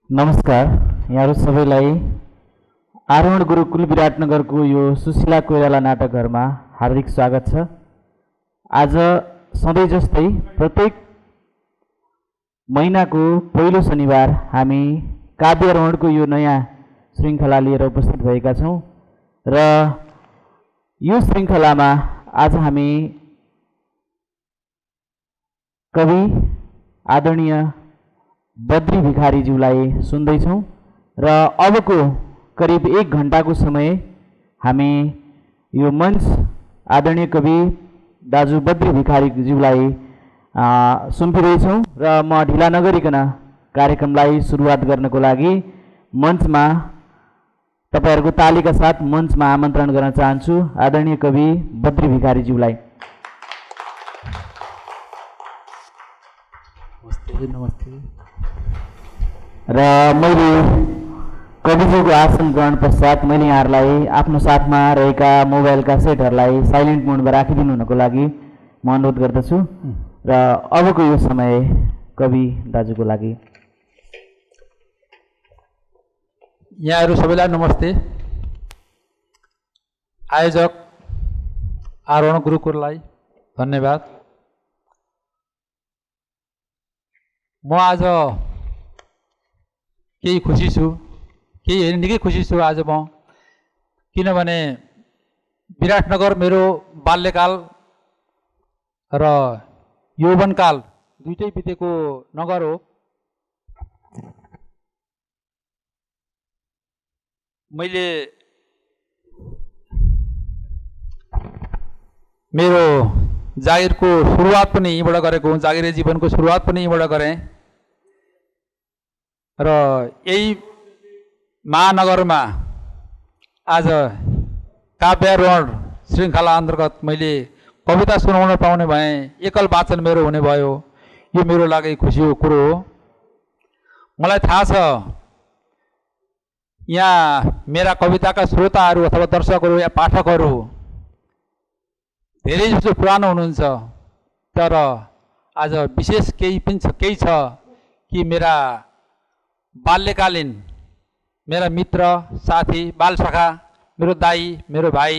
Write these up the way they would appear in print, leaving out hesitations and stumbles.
नमस्कार यहाँहरू सबैलाई आरोहण गुरुकुल विराटनगरको यो सुशीला कोइराला नाटकघरमा हार्दिक स्वागत छ। आज सधैँ जस्तै प्रत्येक महिनाको पहिलो शनिबार हामी काव्यारोहणको यो नयाँ श्रृङ्खला लिएर उपस्थित भएका छौँ र यो श्रृङ्खलामा आज हामी कवि आदरणीय बद्री भिखारीज्यूलाई सुन्दैछौँ र अबको करिब 1 घण्टाको समय हामी यो मञ्च आदरणीय कवि दाजु बद्री भिखारीज्यूलाई सुम्पिँदैछौँ र म ढिला नगरिकन कार्यक्रमलाई सुरुवात गर्नको लागि मञ्चमा तपाईहरुको तालीका साथ मञ्चमा आमन्त्रण गर्न चाहन्छु आदरणीय कवि बद्री भिखारीज्यूलाई। नमस्ते नमस्ते। र मैले कविज्यूको आसन ग्रहण पश्चात मैले यहाँहरूलाई आफ्नो साथमा रहेका मोबाइलका सेटहरूलाई साइलेन्ट मोडमा राखिदिनु हुनको लागि म अनुरोध गर्दछु र अबको यो समय कवि दाजुको लागि। यहाँहरू सबैलाई नमस्ते। आयोजक आरोहण गुरुकुललाई धन्यवाद। म आज केही खुसी छु, केही होइन निकै खुसी छु आज म, किनभने विराटनगर मेरो बाल्यकाल र यौवनकाल दुईटै बितेको नगर हो। मैले मेरो जागिरको सुरुवात पनि यहीँबाट गरेको हुँ, जागिरे जीवनको सुरुवात पनि यहीँबाट गरेँ र यही महानगरमा आज काव्यारोहण श्रृङ्खला अन्तर्गत मैले कविता सुनाउन पाउने भएँ, एकल वाचन मेरो हुने भयो। यो मेरो लागि खुसीको कुरो हो। मलाई थाहा छ यहाँ मेरा कविताका श्रोताहरू अथवा दर्शकहरू या पाठकहरू धेरै जसो पुरानो हुनुहुन्छ, तर आज विशेष केही छ कि मेरा बाल्यकालीन मेरा मित्र साथी बालसखा मेरो दाई मेरो भाइ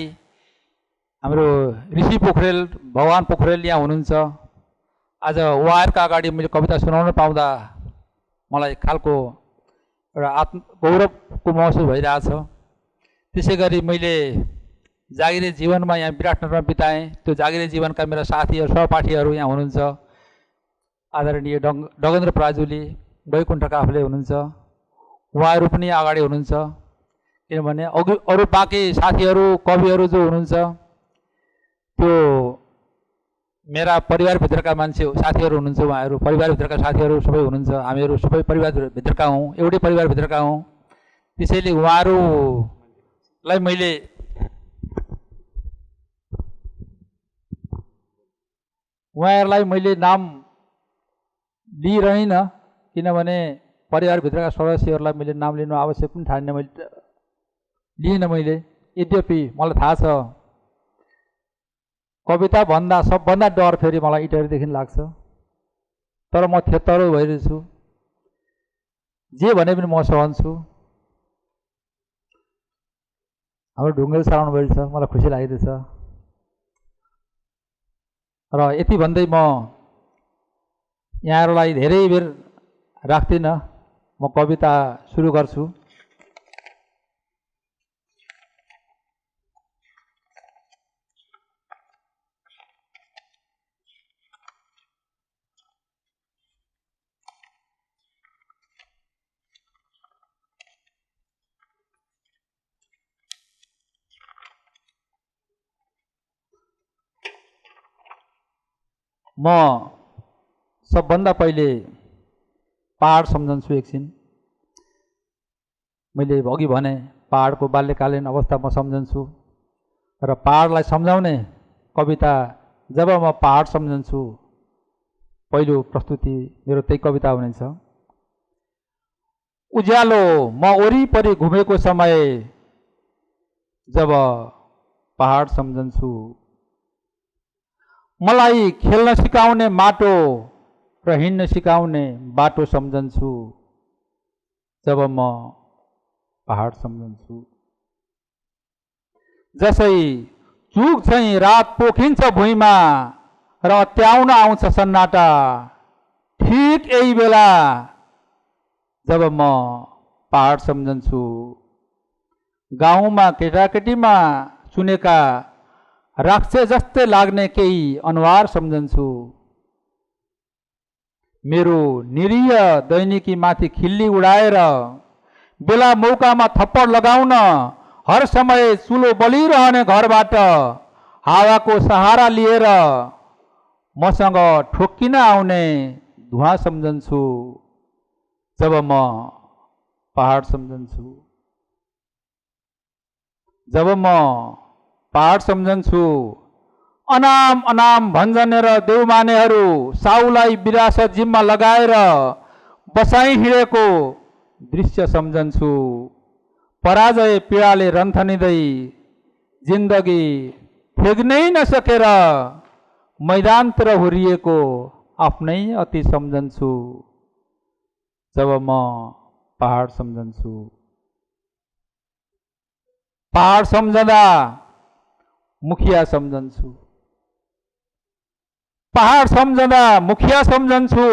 हाम्रो ऋषि पोखरेल भगवान पोखरेल यहाँ हुनुहुन्छ। आज उहाँहरूका अगाडि मैले कविता सुनाउन पाउँदा मलाई खालको एउटा गौरवको महसुस भइरहेछ। त्यसै गरी मैले जागिरे जीवनमा यहाँ विराटनगरमा बिताएँ। त्यो जागिरे जीवनका मेरा साथीहरू सहपाठीहरू यहाँ हुनुहुन्छ। आदरणीय डगेन्द्र पराजुली वैकुण्ठ काफले हुनुहुन्छ, उहाँहरू पनि अगाडि हुनुहुन्छ। किनभने अरू बाँकी साथीहरू कविहरू जो हुनुहुन्छ त्यो मेरा परिवारभित्रका मान्छे साथीहरू हुनुहुन्छ, उहाँहरू परिवारभित्रका साथीहरू सबै हुनुहुन्छ। हामीहरू सबै परिवारभित्रका हौँ, एउटै परिवारभित्रका हौँ। त्यसैले उहाँहरूलाई मैले नाम लिइरहेन, किनभने परिवारभित्रका सदस्यहरूलाई मैले नाम लिनु आवश्यक पनि ठान्न लिइनँ मैले। यद्यपि मलाई थाहा छ कविता भन्दा सबभन्दा डर फेरि मलाई इटरीदेखि लाग्छ, तर म थेतरो भइरहेछु। जे भने पनि म सहन्छु। हाम्रो ढुङ्गेल साउन्ड भइरहेछ, मलाई खुसी लागिरहेछ। र यति भन्दै म यहाँहरूलाई धेरै बेर राख्दिनँ, म कविता सुरु गर्छु। म सबभन्दा पहिले पहाड सम्झन्छु एकछिन। मैले अघि भने पहाडको बाल्यकालीन अवस्था म सम्झन्छु र पहाडलाई सम्झाउने कविता जब म पहाड सम्झन्छु पहिलो प्रस्तुति मेरो त्यही कविता हुनेछ। उज्यालो म वरिपरि घुमेको समय जब पहाड सम्झन्छु, मलाई खेल्न सिकाउने माटो र हिँड्न सिकाउने बाटो सम्झन्छु। जब म पहाड सम्झन्छु। जसै चुक चाहिँ रात पोखिन्छ भुइँमा र अत्याउन आउँछ सन्नाटा, ठिक यही बेला जब म पहाड सम्झन्छु। गाउँमा केटाकेटीमा सुनेका राक्षस जस्तै लाग्ने केही अनुहार सम्झन्छु। मेरो निरीह दैनिकी माथि खिल्ली उडाएर बेला मौकामा थप्पड लगाउन हर समय चुलो बलिरहने घरबाट हावाको सहारा लिएर मसँग ठोक्किन आउने धुवा सम्झन्छु। जब म पहाड सम्झन्छु। जब म पहाड सम्झन्छु। अनाम अनाम भन्छनेर देउमानेहरू साउलाई विरासत जिम्मा लगाएर बसाइ हिँडेको दृश्य सम्झन्छु। पराजय पीडाले रन्थनिँदै जिन्दगी फेग्नै नसकेर मैदानतिर हुरिएको आफ्नै अति सम्झन्छु। जब म पहाड सम्झन्छु। पहाड सम्झँदा मुखिया सम्झन्छु। पहाड सम्झँदा मुखिया सम्झन्छु।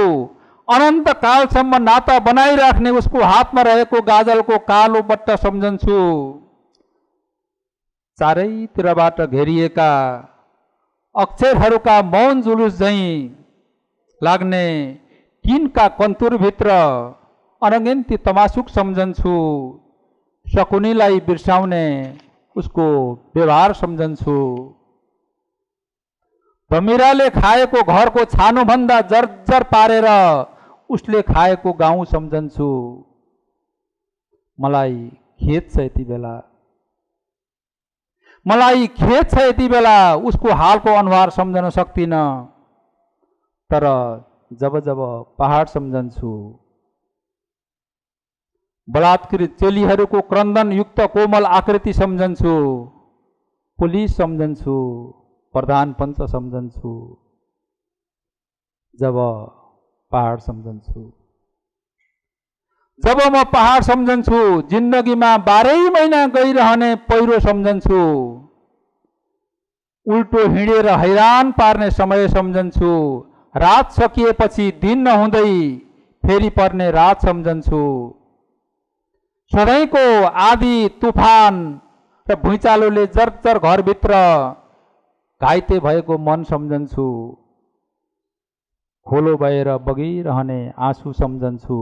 अनन्त कालसम्म नाता बनाइराख्ने उसको हातमा रहेको गाजलको कालो बट्टा सम्झन्छु। चारैतिरबाट घेरिएका अक्षरहरूका मौन जुलुस झैँ लाग्ने टिनका कन्तुरभित्र अनगिन्ती तमासुक सम्झन्छु। शकुनीलाई बिर्साउने उसको व्यवहार सम्झन्छु। भमिराले खाएको घरको छानोभन्दा जर्जर पारेर उसले खाएको गाउँ सम्झन्छु। मलाई खेद छ यति बेला, मलाई खेद छ यति बेला उसको हालको अनुहार सम्झन सक्दिन। तर जब जब पहाड सम्झन्छु, बलात्कृत चेलीहरूको क्रन्दन युक्त कोमल आकृति सम्झन्छु। पुलिस सम्झन्छु। प्रधान पञ्च सम्झन्छु। जब पहाड सम्झन्छु। जब म पहाड सम्झन्छु, जिन्दगीमा 12 महिना गइरहने पहिरो सम्झन्छु। उल्टो हिँडेर हैरान पार्ने समय सम्झन्छु। रात सकिएपछि दिन नहुँदै फेरि पर्ने रात सम्झन्छु। सधैँको आधी तुफान र भुइँचालोले जर्जर घरभित्र घाइते भएको मन सम्झन्छु। खोलो भएर बगिरहने आँसु सम्झन्छु।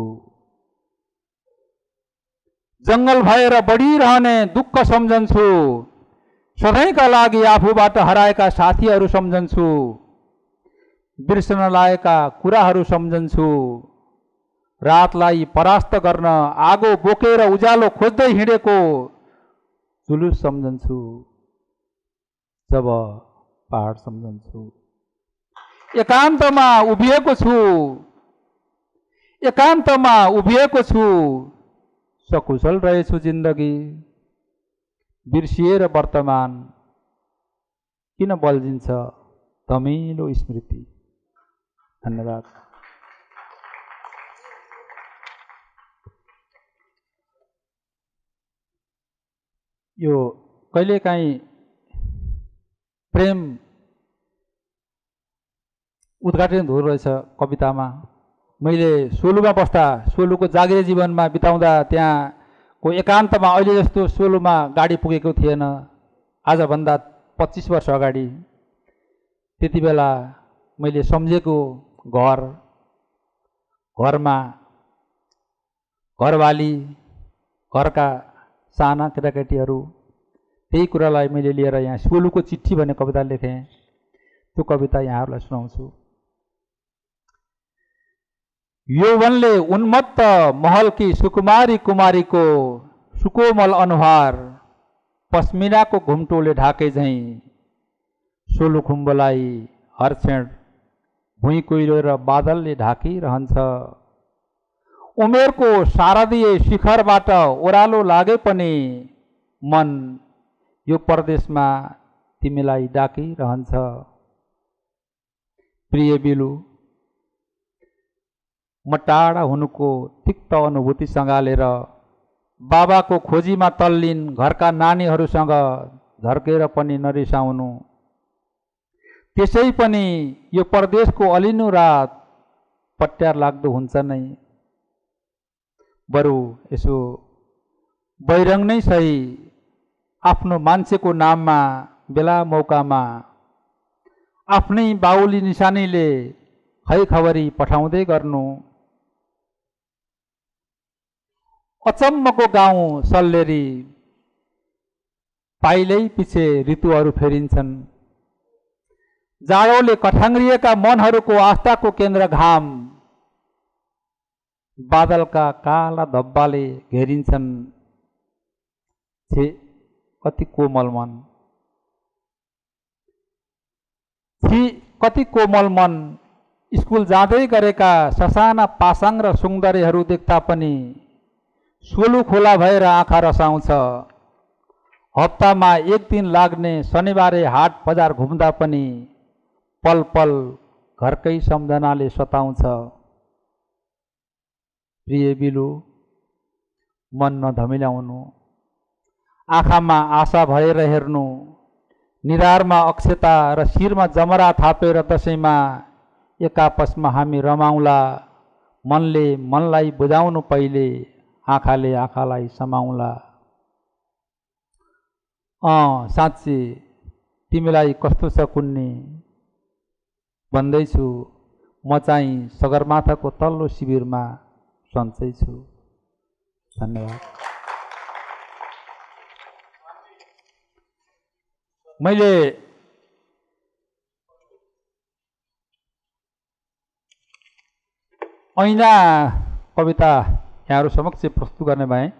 जङ्गल भएर बढिरहने दुःख सम्झन्छु। सधैँका लागि आफूबाट हराएका साथीहरू सम्झन्छु। बिर्सन लागेका कुराहरू सम्झन्छु। रातलाई परास्त गर्न आगो बोकेर उज्यालो खोज्दै हिँडेको जुलुस सम्झन्छु। जब पहाड सम्झन्छु। एकान्तमा उभिएको छु, एकान्तमा उभिएको छु, सकुशल रहेछु जिन्दगी। बिर्सिएर वर्तमान किन बल्झिन्छ धमिलो स्मृति। धन्यवाद। यो कहिलेकाहीँ प्रेम उद्घाटन हुँदो रहेछ कवितामा। मैले सोलुमा बस्दा, सोलुको जागिरे जीवनमा बिताउँदा त्यहाँको एकान्तमा अहिले जस्तो सोलुमा गाडी पुगेको थिएन। आजभन्दा 25 वर्ष अगाडि त्यति बेला मैले सम्झेको घरमा घरवाली, घरका साना केटाकेटीहरू, त्यही कुरालाई मैले लिएर यहाँ सोलुको चिठी भन्ने कविता लेखेँ। त्यो कविता यहाँहरूलाई सुनाउँछु। यौवनले उन्मत्त महलकी सुकुमारी कुमारीको सुकोमल अनुहार पस्मिनाको घुम्टोले ढाके झैँ सोलुखुम्बलाई हर क्षण भुइँ कुहिरो र बादलले ढाकिरहन्छ। उमेरको शारदीय शिखरबाट ओह्रालो लागे पनि मन यो परदेशमा तिमीलाई डाकिरहन्छ। प्रिय बिलु, म टाढा हुनुको तिक्त अनुभूति सँगालेर बाबाको खोजीमा तल्लीन घरका नानीहरूसँग झर्केर पनि नरिसाउनु। त्यसै पनि यो परदेशको अलिनो रात पट्यार लाग्दो हुन्छ नै। बरु यसो बैरङ नै सही आफ्नो मान्छेको नाममा बेला मौकामा आफ्नै बाहुली निशानीले खैखबरी पठाउँदै गर्नु। अचम्मको गाउँ सल्लेरी पाइलै पछि ऋतुहरू फेरिन्छन्। जाडोले कठाङ्ग्रिएका मनहरूको आस्थाको केन्द्र घाम बादलका काला धब्बाले घेरिन्छन्। छे कति कोमल मन, छि कति कोमल मन। स्कुल जाँदै गरेका ससाना पासाङ र सुन्दरेहरू देख्दा पनि सोलु खोला भएर आँखा रसाउँछ। हप्तामा एक दिन लाग्ने शनिबारे हाट बजार घुम्दा पनि पल पल घरकै सम्झनाले सताउँछ। प्रिय बिलु, मन नधमिल्याउनु, आँखामा आशा भरेर हेर्नु। निधारमा अक्षता र शिरमा जमरा थापेर दसैँमा एक आपसमा हामी रमाउँला। मनले मनलाई बुझाउनु पहिले, आँखाले आँखालाई समाउँला। साँच्ची तिमीलाई कस्तो छ कुन्नी भन्दैछु, म चाहिँ सगरमाथाको तल्लो शिविरमा सन्चै छु। धन्यवाद। मैले ऐना कविता यहाँहरू समक्ष प्रस्तुत गर्ने भए।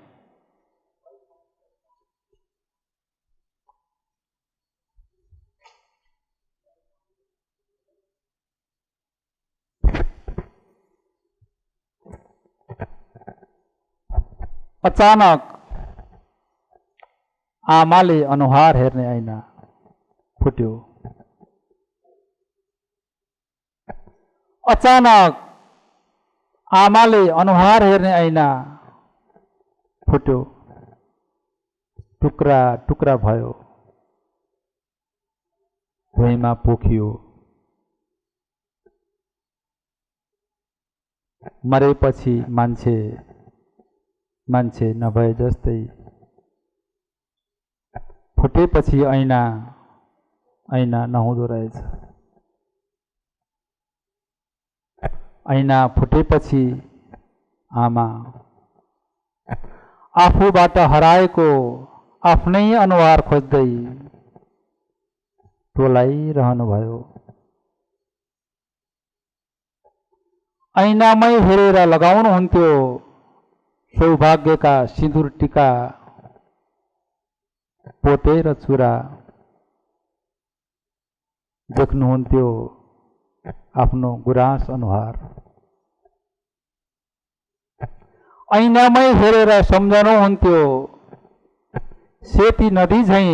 अचानक आमाले अनुहार हेर्ने ऐना फुट्यो। अचानक आमाले अनुहार हेर्ने ऐना फुट्यो। टुक्रा टुक्रा भयो, भुइँमा पोखियो। मरेपछि मान्छे मान्छे नभए जस्तै, फुटेपछि ऐना ऐना नहुँदो रहेछ। ऐना फुटेपछि आमा आफूबाट हराएको आफ्नै अनुहार खोज्दै टोलाइरहनुभयो। ऐनामै हेरेर लगाउनुहुन्थ्यो सौभाग्यका सिन्दुर टीका, पोते र चुरा। देख्नुहुन्थ्यो आफ्नो गुराँस अनुहार। ऐनामै हेरेर सम्झनुहुन्थ्यो सेती नदी झैँ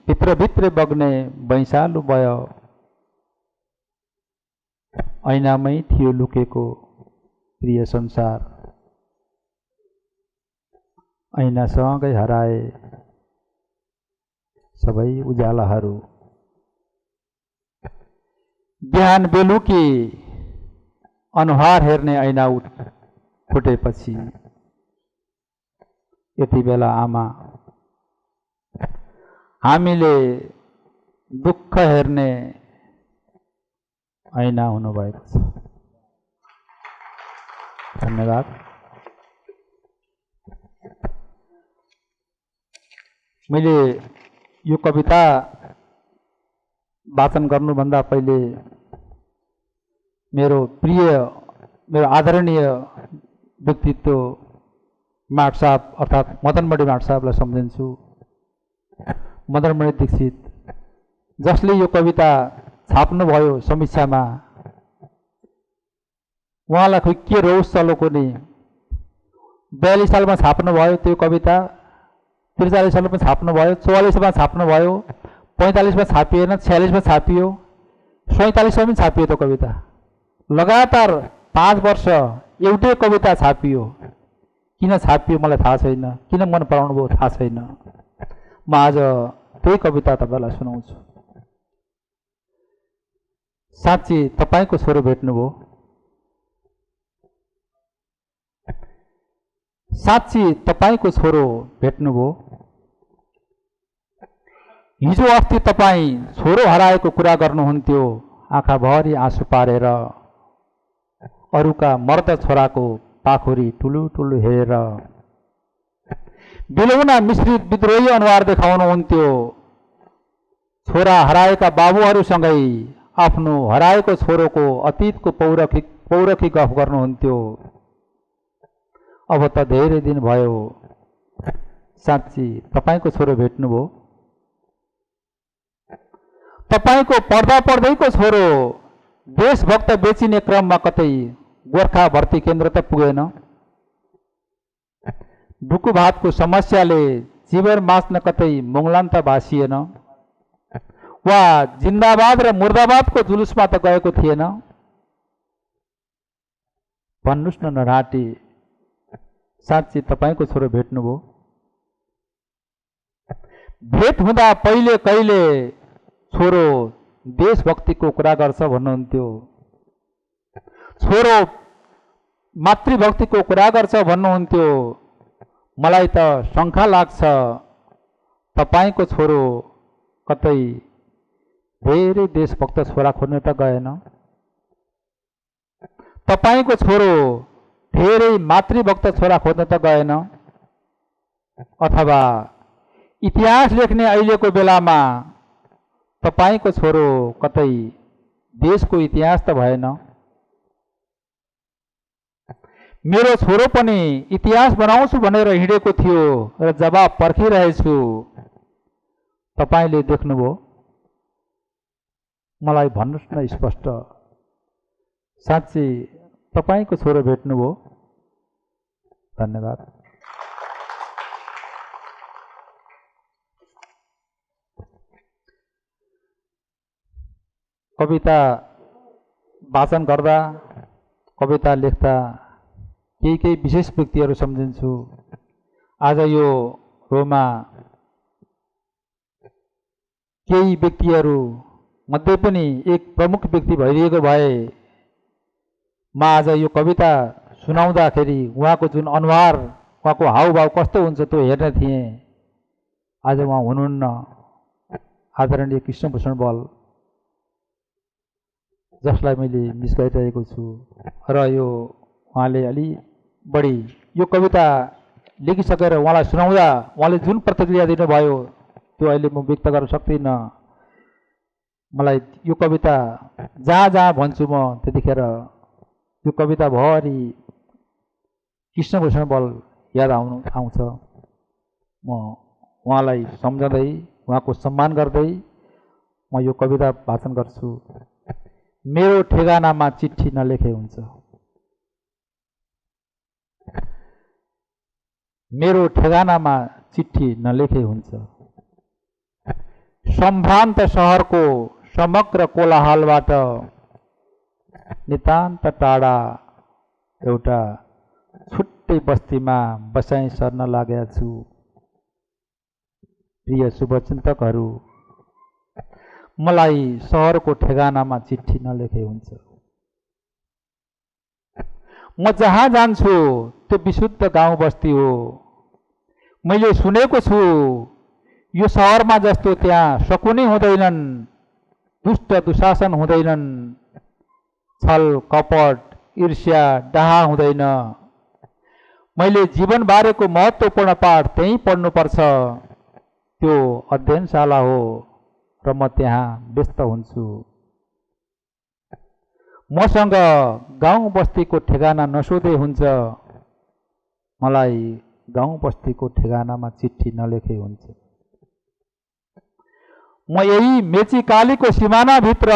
भित्रभित्र बग्ने वैशालु भयो। ऐनामै थियो लुकेको प्रिय संसार। ऐनासँगै हराए सबै उज्यालाहरू। बिहान बेलुकी अनुहार हेर्ने ऐना फुटेपछि यति बेला आमा हामीले दुःख हेर्ने ऐना हुनुभएको छ। धन्यवाद। मैले यो कविता वाचन गर्नुभन्दा पहिले मेरो आदरणीय व्यक्तित्व माट साहब अर्थात् मदनमणि माट साहबलाई सम्झिन्छु। मदनमणि दीक्षित, जसले यो कविता छाप्नुभयो समीक्षामा, उहाँलाई खोइ के रोष चलोको नि। 42 सालमा छाप्नुभयो त्यो कविता, 43 सालमा छाप्नुभयो, 44मा छाप्नुभयो, 45मा छापिएन, 46मा छापियो, 47मा पनि छापियो त्यो कविता। लगातार 5 वर्ष एउटै कविता छापियो। किन छापियो मलाई थाहा छैन, किन मन पराउनु भयो थाहा छैन। म आज त्यही कविता तपाईँलाई सुनाउँछु। साँच्ची तपाईँको छोरो भेट्नुभयो, साँच्ची तपाईँको छोरो भेट्नुभयो। हिजो अस्ति तपाईँ छोरो हराएको कुरा गर्नुहुन्थ्यो, आँखाभरि आँसु पारेर, अरूका मर्द छोराको पाखुरी ठुलो ठुलो हेरेर। बेलौना मिश्रित विद्रोही अनुहार देखाउनुहुन्थ्यो, छोरा हराएका बाबुहरूसँगै आफ्नो हराएको छोरोको अतीतको पौरखी गफ गर्नुहुन्थ्यो। अब त धेरै दिन भयो, साँच्ची तपाईँको छोरो भेट्नुभयो। तपाईँको पढ्दा पढ्दैको छोरो देशभक्त बेचिने क्रममा कतै गोर्खा भर्ती केन्द्र त पुगेन। डुकु भातको समस्याले जीवन बाँच्न कतै मुङलान त भासिएन, वा जिन्दाबाद र मुर्दाबादको जुलुसमा त गएको थिएन। भन्नुहोस् न नराटी, साँच्ची तपाईँको छोरो भेट्नुभयो। भेट हुँदा पहिले कहिले छोरो देशभक्तिको कुरा गर्छ भन्नुहुन्थ्यो, छोरो मातृभक्तिको कुरा गर्छ भन्नुहुन्थ्यो। मलाई त शङ्का लाग्छ, तपाईँको छोरो कतै धेरै देशभक्त छोरा खोज्न त गएन। तपाईँको छोरो धेरै मातृभक्त छोरा खोज्न त गएन। अथवा इतिहास लेख्ने अहिलेको बेलामा तपाईँको छोरो कतै देशको इतिहास त भएन। मेरो छोरो पनि इतिहास बनाउँछु भनेर हिँडेको थियो र जवाब पर्खिरहेछु। तपाईँले देख्नुभयो? मलाई भन्नुहोस् न स्पष्ट, साँच्ची तपाईँको छोरो भेट्नुभयो? धन्यवाद। कविता वाचन गर्दा, कविता लेख्दा केही विशेष व्यक्तिहरू सम्झिन्छु। आज यो रोमा केही व्यक्तिहरू मध्ये पनि एक प्रमुख व्यक्ति भइरहेको भए म आज यो कविता सुनाउँदाखेरि उहाँको जुन अनुहार, उहाँको हाउभाव कस्तो हुन्छ त्यो हेर्न थिएँ। आज उहाँ हुनुहुन्न, आदरणीय कृष्णभूषण बल, जसलाई मैले मिस गरिरहेको छु। र यो उहाँले अलि बढी यो कविता लेखिसकेर उहाँलाई सुनाउँदा उहाँले जुन प्रतिक्रिया दिनुभयो त्यो अहिले म व्यक्त गर्न सक्दिनँ। मलाई यो कविता जहाँ जहाँ भन्छु म त्यतिखेर यो कविताभरि कृष्णभूषण बल याद आउँछ। म उहाँलाई सम्झँदै, उहाँको सम्मान गर्दै म यो कविता वाचन गर्छु। मेरो ठेगानामा चिठी नलेखे हुन्छ, मेरो ठेगानामा चिठी नलेखे हुन्छ। सम्भ्रान्त सहरको समग्र कोलाहलबाट नितान्त टाढा एउटा छुट्टै बस्तीमा बसाइ सर्न लागेका छु। प्रिय शुभचिन्तकहरू, मलाई सहरको ठेगानामा चिठी नलेखे हुन्छ। म जहाँ जान्छु त्यो विशुद्ध गाउँ बस्ती हो। मैले सुनेको छु यो सहरमा जस्तो त्यहाँ शकुनी हुँदैनन्, दुष्ट दुशासन हुँदैनन्, छल कपट ईर्ष्या डाहा हुँदैन। मैले जीवनबारेको महत्त्वपूर्ण पाठ त्यहीँ पढ्नुपर्छ, त्यो अध्ययनशाला हो र म त्यहाँ व्यस्त हुन्छु। मसँग गाउँ बस्तीको ठेगाना नसोधे हुन्छ, मलाई गाउँ बस्तीको ठेगानामा चिठी नलेखे हुन्छ। म यही मेचीकालीको सिमानाभित्र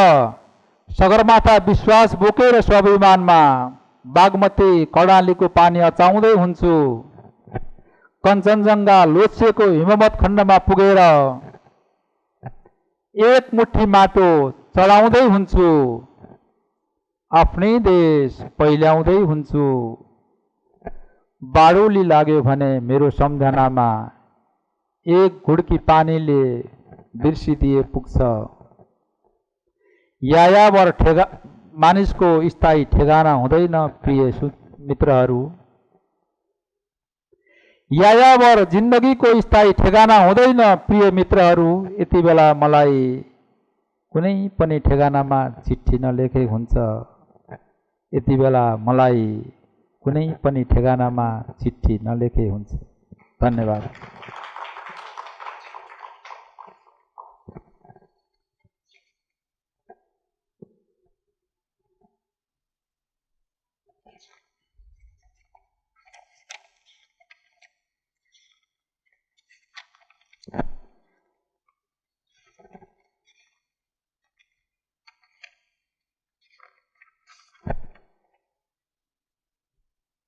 सगरमाथा विश्वास बोकेर स्वाभिमानमा बागमती कर्णालीको पानी अचाउँदै हुन्छु। कञ्चनजङ्घा लोछेको हिमवत खण्डमा पुगेर एक मुठी माटो चढाउँदै हुन्छु। आफ्नै देश पहिल्याउँदै हुन्छु, बाडोली लाग्यो भने मेरो सम्झनामा एक घुड्की पानीले बिर्सिदिए पुग्छ। यायावर मानिसको स्थायी ठेगाना हुँदैन प्रिय मित्रहरू। यायावर जिन्दगीको स्थायी ठेगाना हुँदैन प्रिय मित्रहरू। यति बेला मलाई कुनै पनि ठेगानामा चिठी नलेखे हुन्छ। यति बेला मलाई कुनै पनि ठेगानामा चिठी नलेखे हुन्छ। धन्यवाद।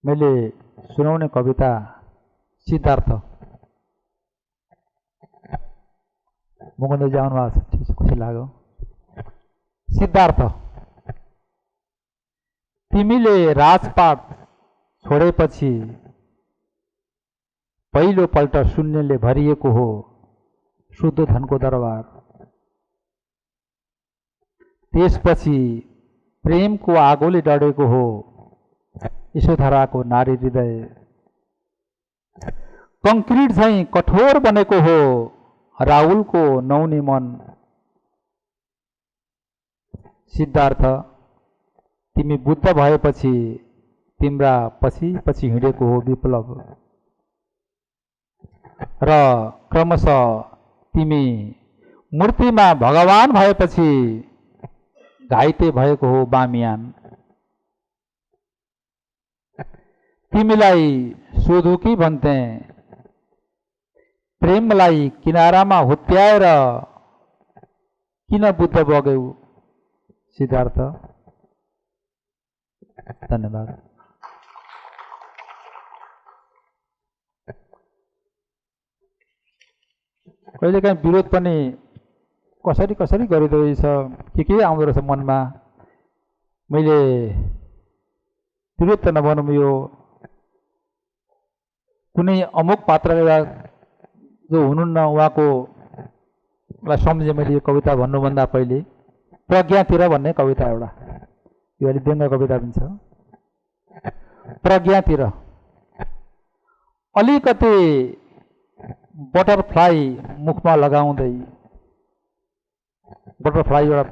मैले सुनाउने कविता सिद्धार्थ। मुकुन्दजी आउनु भएको छ, ठिक छ, खुसी लाग्यो। सिद्धार्थ, तिमीले राजपाट छोडेपछि पहिलो पल्ट शून्यले भरिएको हो शुद्धोधनको दरबार। त्यसपछि प्रेमको आगोले डढेको हो यशोधराको नारी हृदय। कंक्रिट झैं कठोर बनेको हो राहुलको नौनी मन। सिद्धार्थ, तिमी बुद्ध भएपछि तिम्रा पछि पछि हिँडेको हो विप्लव र क्रमशः तिमी मूर्तिमा भगवान भएपछि घाइते भएको हो बामियान। तिमीलाई सोधु कि भन्थे प्रेमलाई किनारामा हुत्याएर किन बुद्ध बग्यौ सिद्धार्थ। धन्यवाद। कहिलेकाहीँ विरोध पनि कसरी कसरी गरिँदो रहेछ, के आउँदो रहेछ मनमा। मैले विरोध त नभनौँ, यो कुनै अमुक पात्रले जो हुनुहुन्न उहाँको सम्झेँ मैले। यो कविता भन्नुभन्दा पहिले प्रज्ञातिर भन्ने कविता एउटा, यो अलिक व्यङ्ग्य कविता पनि छ। प्रज्ञातिर अलिकति बटरफ्लाई मुखमा लगाउँदै, बटरफ्लाई एउटा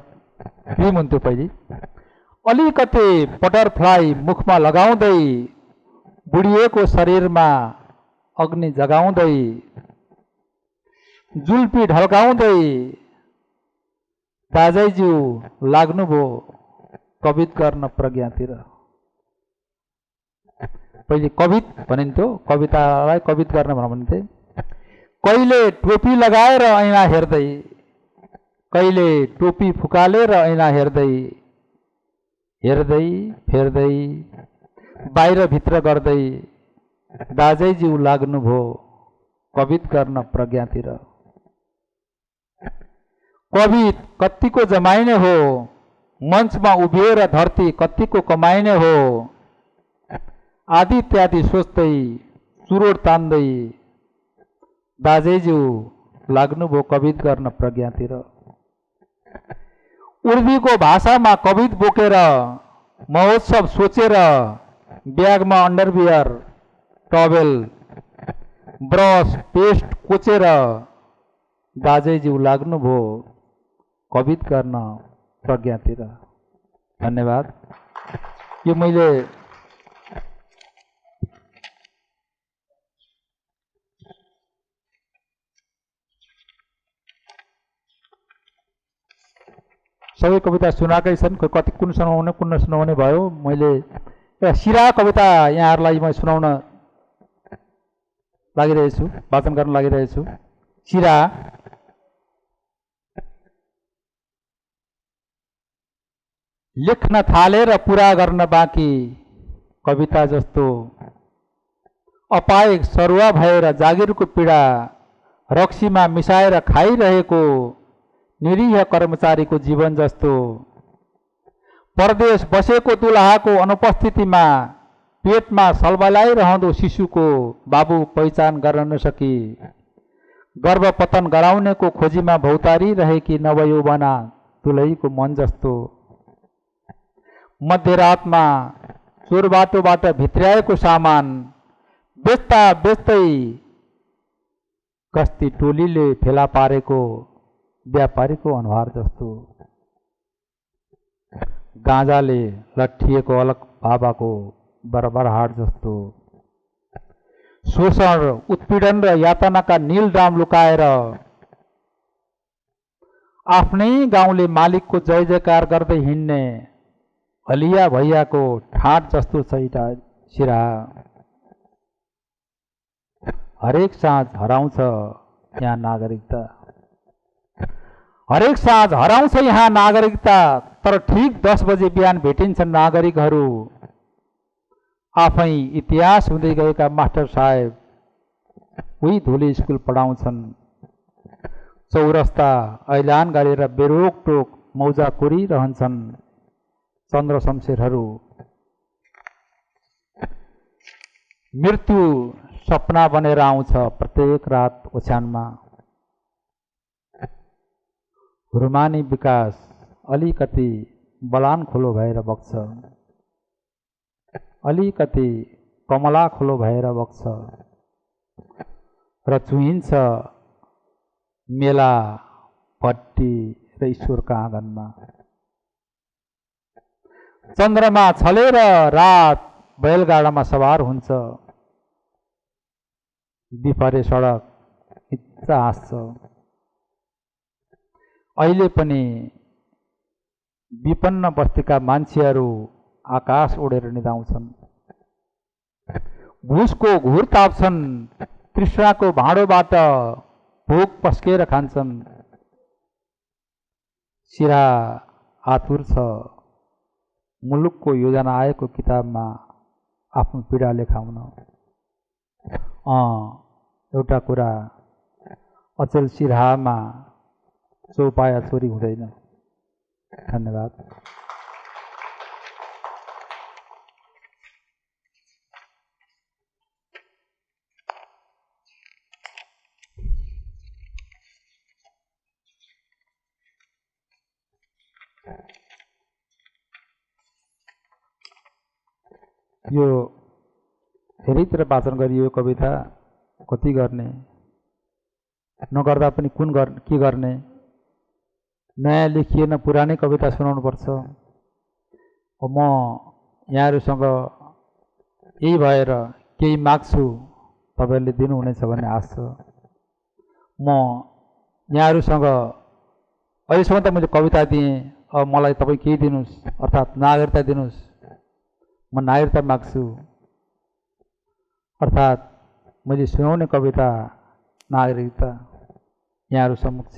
क्रिम हुन्थ्यो पहिले, अलिकति बटरफ्लाई मुखमा लगाउँदै बुढिएको शरीरमा अग्नि जगाउँदै जुल्पी ढल्काउँदै दाजैज्यू लाग्नुभयो कवित गर्न प्रज्ञातिर। पहिले कवित भनिन्थ्यो, कवितालाई कवित गर्न भनिन्थे। कहिले टोपी लगाएर ऐना हेर्दै, कहिले टोपी फुकालेर ऐना हेर्दै, हेर्दै फेर्दै बाहिर भित्र गर्दै दाजैज्यू लाग्नुभयो कवित गर्न प्रज्ञातिर। कवित कत्तिको जमाइने हो, मञ्चमा उभिएर धरती कत्तिको कमाइने हो। आदि इत्यादि सोच्दै चुरोट तान्दै दाजैज्यू लाग्नुभयो कवित गर्न प्रज्ञातिर। उर्दूको भाषामा कवित बोकेर महोत्सव सोचेर ब्यागमा अन्डरवियर, टवेल, ब्रस, पेस्ट कोचेर दाजैज्यू लाग्नुभयो कवित गर्न प्रज्ञातिर। धन्यवाद। यो मैले सबै कविता सुनाएकै छन्, कति कुन सुनाउने कुन नसुनाउने भयो। मैले एउटा सिरा कविता यहाँहरूलाई म सुनाउन लागिरहेछु, वाचन गर्न लागिरहेछु। सिरा। लेख्न थालेर पुरा गर्न बाँकी कविता जस्तो, अपाए सरुवा भएर जागिरको पीडा रक्सीमा मिसाएर खाइरहेको निरीह कर्मचारीको जीवन जस्तो। परदेश बसेको दुलहाको अनुपस्थितिमा पेटमा सल्बलाइरहँदो शिशुको बाबु पहिचान गर्न नसकी गर्भपतन गराउनेको खोजीमा भौतारी रहेकी नवयौवना दुलहीको मन जस्तो मध्यरातमा चोर बाटोबाट भित्र्याएको सामान बेच्दा बेच्दै कस्ती टोलीले फेला पारेको व्यापारीको अनुहार जस्तो गाँजाले लट्ठिएको अलग बाबाको बरबरहाट जस्तो शोषण उत्पीडन र यातनाका नील डाम लुकाएर आफ्नै गाउँले मालिकको जय जयकार गर्दै हिँड्ने हलिया भैयाको ठाट जस्तो छैटा सिरा हरेक साँझ हराउँछ यहाँ नागरिकता हरेक साँझ हराउँछ यहाँ नागरिकता तर ठीक 10 बजे बिहान भेटिन्छन् नागरिकहरू आफै इतिहास हुँदै गएका मास्टर साहेब उही धुली स्कुल पढाउँछन् चौरस्ता ऐलान गरेर बेरोकटोक मौजा कोरिरहन्छन् चन्द्र शमशेरहरू मृत्यु सपना बनेर आउँछ प्रत्येक रात ओछ्यानमा रुमानी विकास अलिकति बलान खोलो भएर बग्छ अलिकति कमला खोलो भएर बग्छ र चुहिन्छ मेला भट्टी र ईश्वरका आँगनमा चन्द्रमा छलेर रात बैलगाडामा सवार हुन्छ बिफरे सडक इच्छा हाँस्छ अहिले पनि विपन्न बस्तीका मान्छेहरू आकाश उडेर निदाउँछन् भुसको घुर ताप्छन् तृष्णाको भाँडोबाट भोक पस्केर खान्छन् सिरा आतुर छ मुलुकको योजना आएको किताबमा आफ्नो पीडा लेखाउन एउटा कुरा अचल सिराहामा चौपाया चोरी हुँदैन। धन्यवाद। यो धेरैतिर वाचन गरियो कविता कति गर्ने नगर्दा पनि के गर्ने नयाँ लेखिएन पुरानै कविता सुनाउनु पर्छ। म यहाँहरूसँग यही भएर केही माग्छु तपाईहरुले दिनुहुनेछ भन्ने आश छ। म यहाँहरूसँग अहिलेसम्म त मैले कविता दिएँ अब मलाई तपाई केही दिनुस् अर्थात् नागरिकता दिनुस्। म नागरिकता माग्छु अर्थात् मैले सुनाउने कविता नागरिकता यहाँहरू समक्ष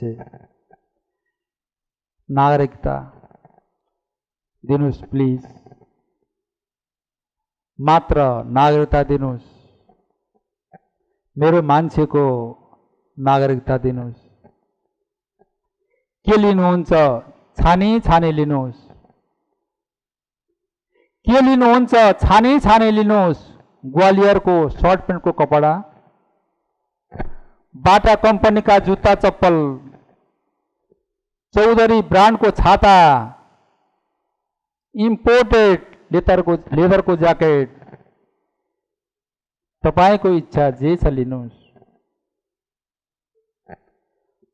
नागरिकता दिनुस् प्लिज मात्र नागरिकता दिनुस् मेरो मान्छेको नागरिकता दिनुस्। के लिनुहुन्छ छानी छानी लिनुहोस् के लिनुहुन्छ छानी छानी लिनुहोस्। ग्वालियरको सर्ट प्यान्टको कपडा बाटा कम्पनीका जुत्ता चप्पल चौधरी ब्रान्डको छाता इम्पोर्टेड लेदरको ज्याकेट तपाईको इच्छा जे छ लिनुहोस्।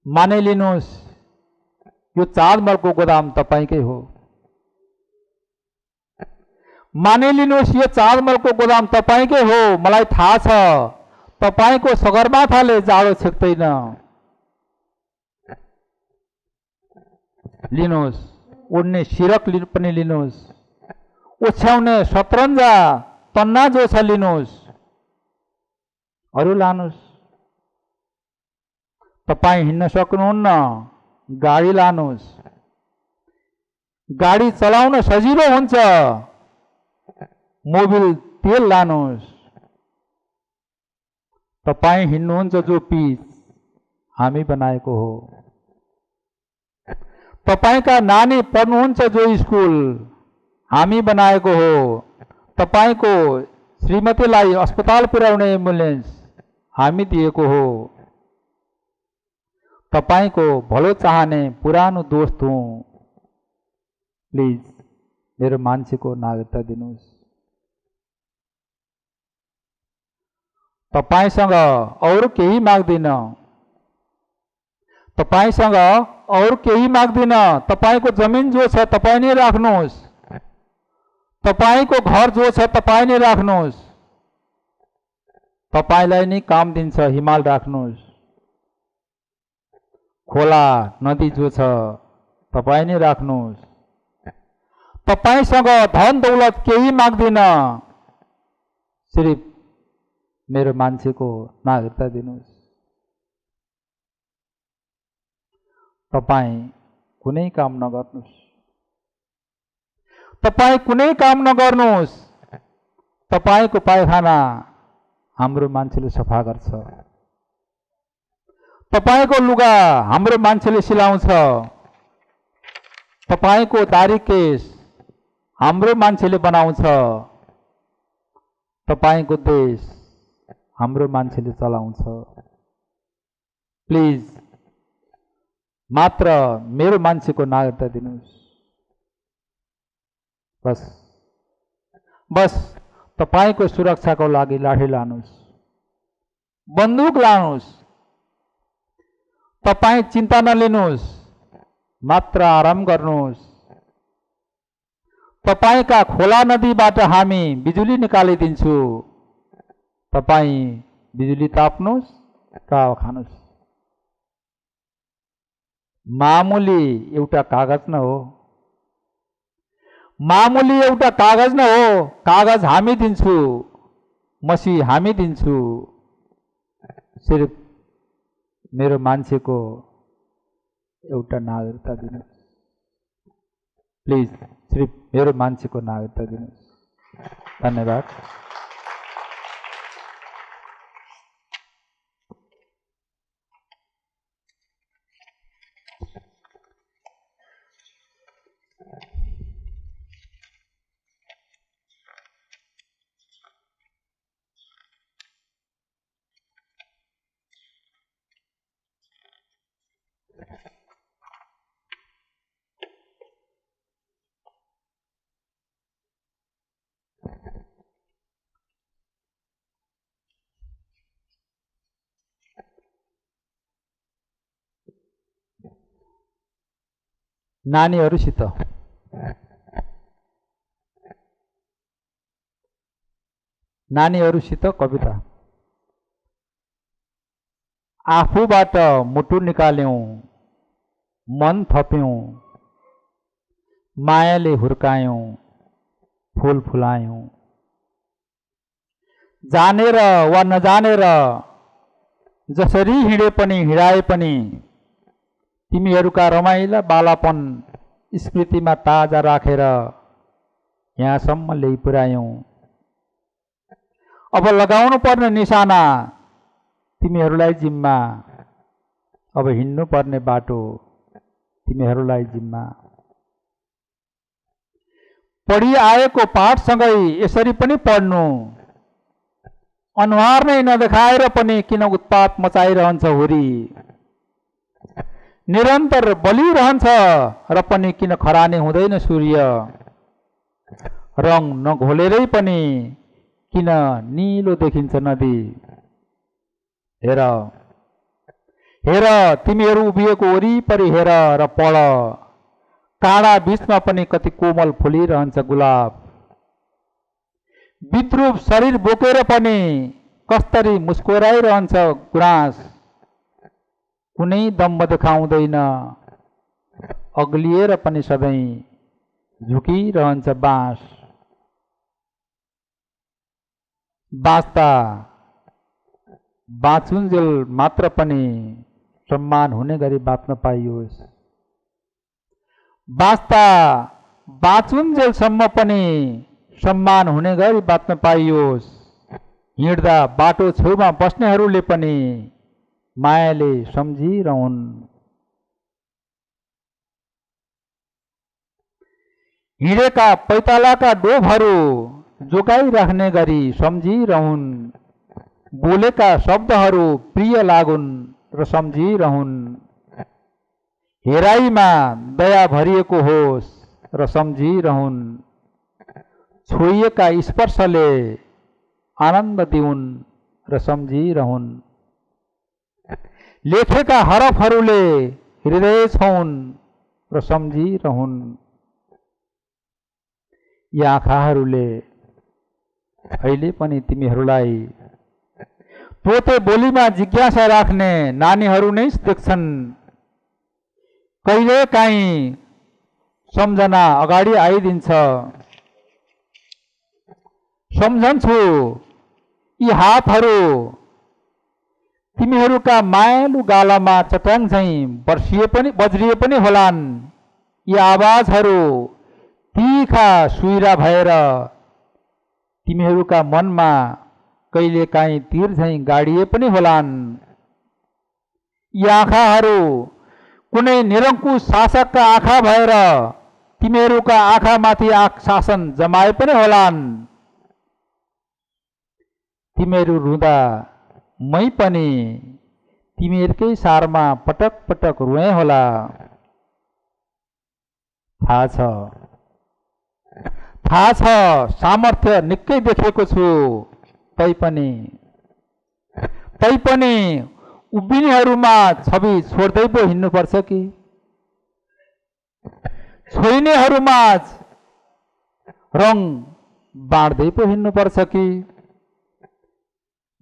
माने लिनुहोस् यो चाँदमलको गोदाम तपाईकै हो। माने लिनुहोस् यो चाँदमलको गोदाम तपाईकै हो। मलाई थाहा छ तपाईको सगरमाथाले जाडो छेक्दैन। लिनुहोस् उड्ने सिरक पनि लिनुहोस् ओछ्याउने शतरन्जा तन्ना जो छ लिनुहोस्। अरु लानुहोस् तपाई हिँड्न सक्नुहुन्न गाडी लानुहोस्। गाडी चलाउन सजिलो हुन्छ मोबिल तेल लानुहोस्। तपाई हिँड्नुहुन्छ जो पिच हामी बनाएको हो। तपाईका नानी पढ्नुहुन्छ जो स्कुल हामी बनाएको हो। तपाईँको श्रीमतीलाई अस्पताल पुर्याउने एम्बुलेन्स हामी दिएको हो। तपाईँको भलो चाहने पुरानो दोस्त हुँ। प्लिज मेरो मान्छेको नागरिकता दिनुहोस्। तपाईँसँग अरू केही माग्दिन। तपाईँसँग अरू केही माग्दिन। तपाईँको जमिन जो छ तपाईँ नै राख्नुहोस्। तपाईँको घर जो छ तपाईँ नै राख्नुहोस्। तपाईँलाई नै काम दिन्छ हिमाल राख्नुहोस्। खोला नदी जो छ तपाईँ नै राख्नुहोस्। तपाईँसँग धन दौलत केही माग्दिन, सिर्फ मेरो मान्छेको नागरिकता दिनुहोस्। तपाईँ कुनै काम नगर्नुहोस्। तपाईँ कुनै काम नगर्नुहोस्। तपाईँको पाइखाना हाम्रो मान्छेले सफा गर्छ। तपाईँको लुगा हाम्रो मान्छेले सिलाउँछ। तपाईँको दाढी केस हाम्रो मान्छेले बनाउँछ। तपाईँको देश हाम्रो मान्छेले चलाउँछ। प्लिज मात्र मेरो मान्छेको नागरिकता दिनुहोस्। बस बस तपाईँको सुरक्षाको लागि लाठी लानुहोस्, बन्दुक लानुहोस्। तपाईँ चिन्ता नलिनुहोस्, मात्र आराम गर्नुहोस्। तपाईँका खोला नदीबाट हामी बिजुली निकालिदिन्छु। तपाईँ बिजुली ताप्नुहोस् र खानुहोस्। मामुली एउटा कागज न हो। मामुली एउटा कागज न हो। कागज हामी दिन्छु, मसी हामी दिन्छु। सिर्फ मेरो मान्छेको एउटा नागरिकता दिनुहोस्। प्लिज सिर्फ मेरो मान्छेको नागरिकता दिनुहोस्। धन्यवाद। नानीहरूसित कविता। आफूबाट मुटु निकाल्यौं, मन थप्यौं, मायाले हुर्कायौं, फूल फुलायौं। जानेर वा नजानेर जसरी हिँडे पनि हिँडाए पनि तिमीहरूका रमाइला बालापन स्मृतिमा ताजा राखेर यहाँसम्म ल्याइ पुर्यायौं। अब लगाउनु पर्ने निशाना तिमीहरूलाई जिम्मा। अब हिँड्नु पर्ने बाटो तिमीहरूलाई जिम्मा। पढी आएको पाठसँगै यसरी पनि पढ्नु। अनुहार नै नदेखाएर पनि किन उत्पात मचाइरहन्छ हुरी। निरन्तर बलिरहन्छ र पनि किन खरानी हुँदैन सूर्य। रङ नघोलेरै पनि किन नीलो देखिन्छ नदी। हेर हेर तिमीहरू उभिएको वरिपरि हेर र पढ। काँडा बीचमा पनि कति कोमल फुलिरहन्छ गुलाब। विद्रूप शरीर बोकेर पनि कस्तरी मुस्कुराइरहन्छ गुराँस। कुनै दम्ब देखाउँदैन, अग्लिएर पनि सधैँ झुकिरहन्छ बाँस। बाँच्दा बाँचुन्जेल मात्र पनि सम्मान हुने गरी बाँच्न पाइयोस्। बाँच्दा बाँचुन्जेलसम्म पनि सम्मान हुने गरी बाँच्न पाइयोस्। हिँड्दा बाटो छेउमा बस्नेहरूले पनि मायाले सम्झिरहन्। हिँडेका पैतालाका डोबहरू जोगाइराख्ने गरी सम्झिरहुन्, बोलेका शब्दहरू प्रिय लागुन् र सम्झिरहुन्, हेराइमा दया भरिएको होस् र सम्झिरहुन्, छोइएका स्पर्शले आनन्द दिउन् र सम्झिरहुन्, लेखेका हरफहरूले हृदय छौन् र सम्झिरहुन्, यी आँखाहरूले अहिले पनि तिमीहरूलाई तोते बोलीमा जिज्ञासा राख्ने नानीहरू नै देख्छन्। कहिले काहीँ सम्झना अगाडि आइदिन्छ, सम्झन्छु यी हातहरू तिमीहरूका मायालु गालामा चट्याङ झैँ बज्रिए पनि होलान्, यी आवाजहरू तीखा सुइरा भएर तिमीहरूका मनमा कहिले काहीँ तीर झैँ गाडिए पनि होलान्, यी आँखाहरू कुनै निरङ्कुश शासकका आँखा भएर तिमीहरूका आँखामाथि शासन जमाए पनि होलान्, तिमीहरू रुँदा मै पनि तिमीहरूकै सारमा पटक पटक रुएँ होला। थाहा छ सामर्थ्य निकै देखेको छु, तैपनि उभिनेहरूमा छवि छोड्दै पो हिँड्नुपर्छ कि, छोइनेहरूमा रङ बाँड्दै पो हिँड्नुपर्छ कि,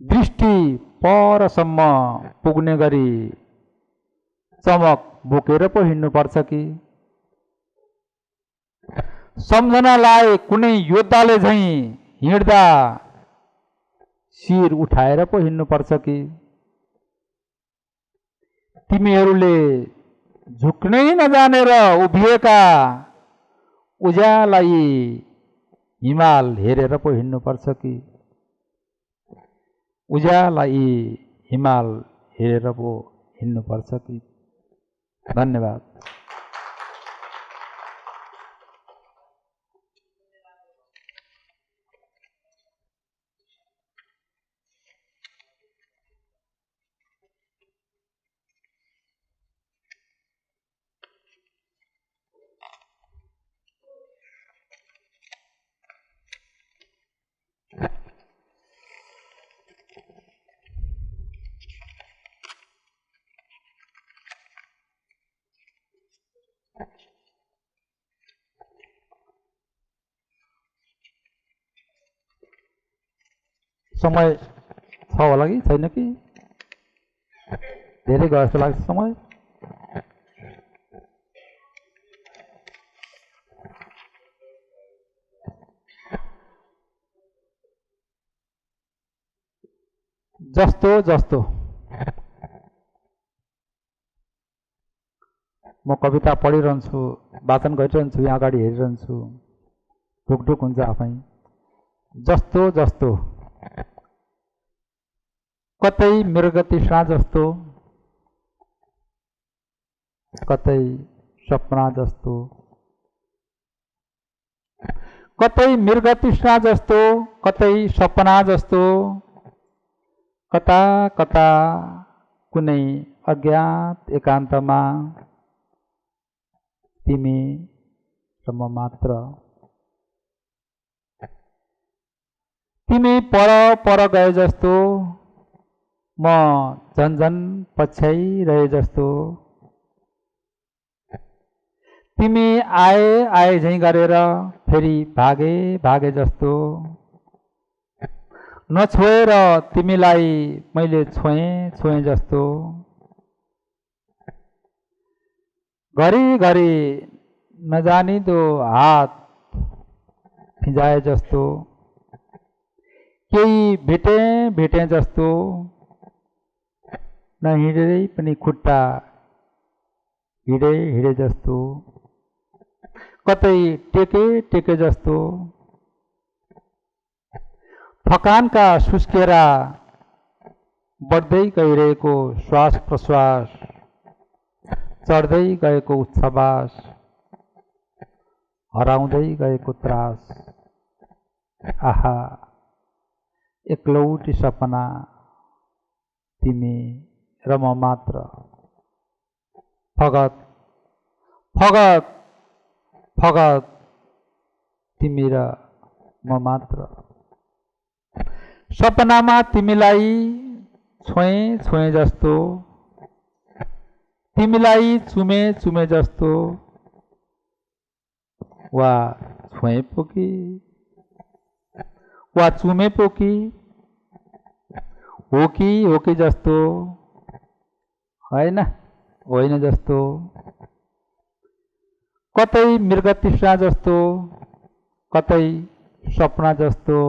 दृष्टि परसम्म पुग्ने गरी चमक बोकेर पो हिँड्नुपर्छ कि, सम्झनालाई कुनै योद्धाले झैँ हिँड्दा शिर उठाएर पो हिँड्नुपर्छ कि, तिमीहरूले झुक्नै नजानेर उभिएका उज्यालाई हिमाल हेरेर पो हिँड्नुपर्छ कि, उज्यालाई हिमाल हेरेर पो हिँड्नुपर्छ कि। धन्यवाद। समय छ होला कि छैन कि, धेरै गयो जस्तो लाग्छ समय। जस्तो जस्तो म कविता पढिरहन्छु, वाचन गरिरहन्छु, यहाँ अगाडि हेरिरहन्छु, ढुकढुक हुन्छ आफै। जस्तो जस्तो कतै मृगतृष्णा जस्तो, कतै सपना जस्तो, कतै मृगतृष्णा जस्तो, कतै सपना जस्तो, कता कता कुनै अज्ञात एकान्तमा तिमी र म मात्र, तिमी पर पर गए जस्तो, म झन्झन पछ्याइरहे जस्तो, तिमी आए आए झैँ गरेर फेरि भागे भागे जस्तो, नछोएर तिमीलाई मैले छोएँ छोएँ जस्तो, घरी नजानिदो हात फिजाए जस्तो, केही भेटे जस्तो, न हिँडेरै पनि खुट्टा हिँडे जस्तो, कतै टेके जस्तो, थकानका सुस्केरा बढ्दै गइरहेको श्वास प्रश्वास, चढ्दै गएको उच्छ्वास, हराउँदै गएको त्रास, आहा एक्लौटी सपना तिमी र म मात्र, फगत फगत फगत तिमी र म मात्र। सपनामा तिमीलाई छोए छोए जस्तो, तिमीलाई चुमे चुमे जस्तो, वा छोए पो कि वा चुमे पो कि हो कि जस्तो, होइन होइन जस्तो, कतै मृगतृष्णा जस्तो, कतै सपना जस्तो,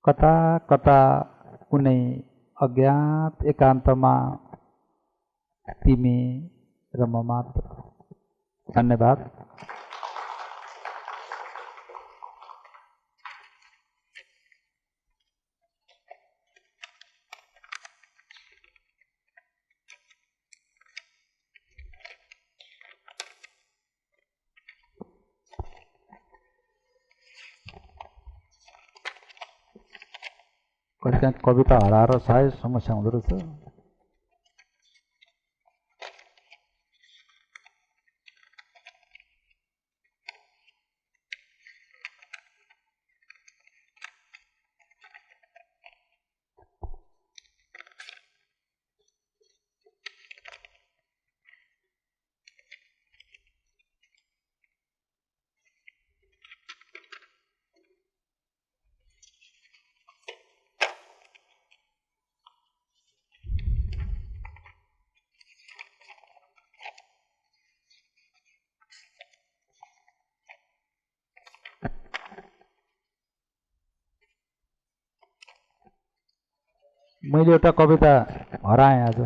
कता कता कुनै अज्ञात एकान्तमा तिमी र म मात्र। धन्यवाद। कहिले कविता हराएर सायद समस्या हुँदो रहेछ। मैले एउटा कविता हराएँ आज।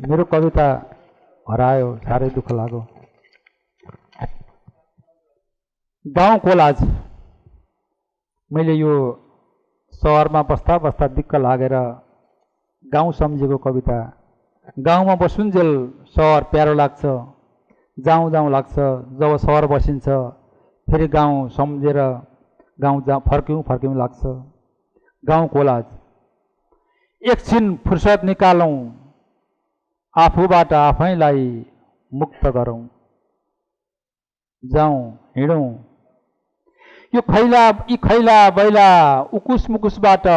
मेरो कविता हरायो, साह्रै दुःख लाग्यो। गाउँ कोलाज। मैले यो सहरमा बस्दा बस्दा दिक्क लागेर गाउँ सम्झेको कविता। गाउँमा बसुन्जेल सहर प्यारो लाग्छ, जाउँ जाउँ लाग्छ। जब सहर बसिन्छ फेरि गाउँ सम्झेर गाउँ फर्क्यौँ लाग्छ। गाउँ कोलाज। एकछिन फुर्सद निकालौँ, आफूबाट आफैलाई मुक्त गरौँ। जाउँ हिँडौँ यी खैला बैला उकुस मुकुसबाट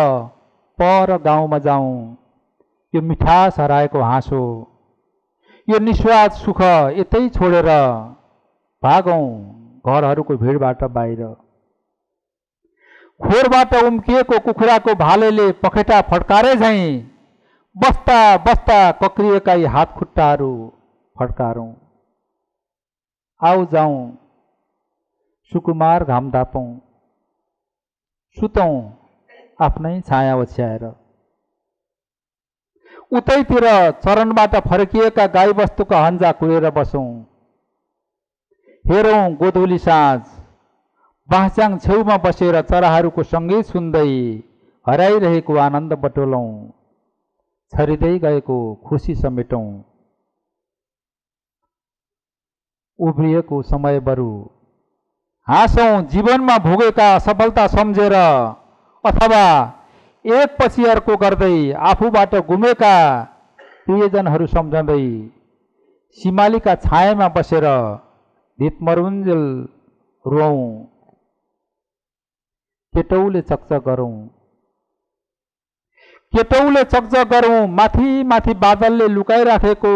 पर गाउँमा जाउँ। यो मिठास हराएको हाँसो, यो निस्वाद सुख यतै छोडेर भागौँ घरहरूको भिडबाट बाहिर। खोरबाट उम्किएको कुखुराको भालेले पखेटा फड्कारे झैँ बस्दा बस्दा कक्रिएका यी हात खुट्टाहरू फड्कारौँ। आऊ जाउँ सुकुमार घाम तापौँ, सुतौँ आफ्नै छाया ओछ्याएर। उतैतिर चरणबाट फर्किएका गाईबस्तुका हन्जा कुरेर बसौँ। हेरौँ गोधुली साँझ बाँसजाङ छेउमा बसेर चराहरूको सङ्गीत सुन्दै हराइरहेको आनन्द बटोलौँ। छरिँदै गएको खुसी समेटौँ। उभिएको समय बरु हाँसौँ जीवनमा भोगेका सफलता सम्झेर, अथवा एकपछि अर्को गर्दै आफूबाट गुमेका प्रियजनहरू सम्झँदै सिमालीका छायामा बसेर धितमरुन्जेल रुऔँ। केटौले चकचक गरौँ, केटौले चकचक गरौँ। माथि माथि बादलले लुकाइराखेको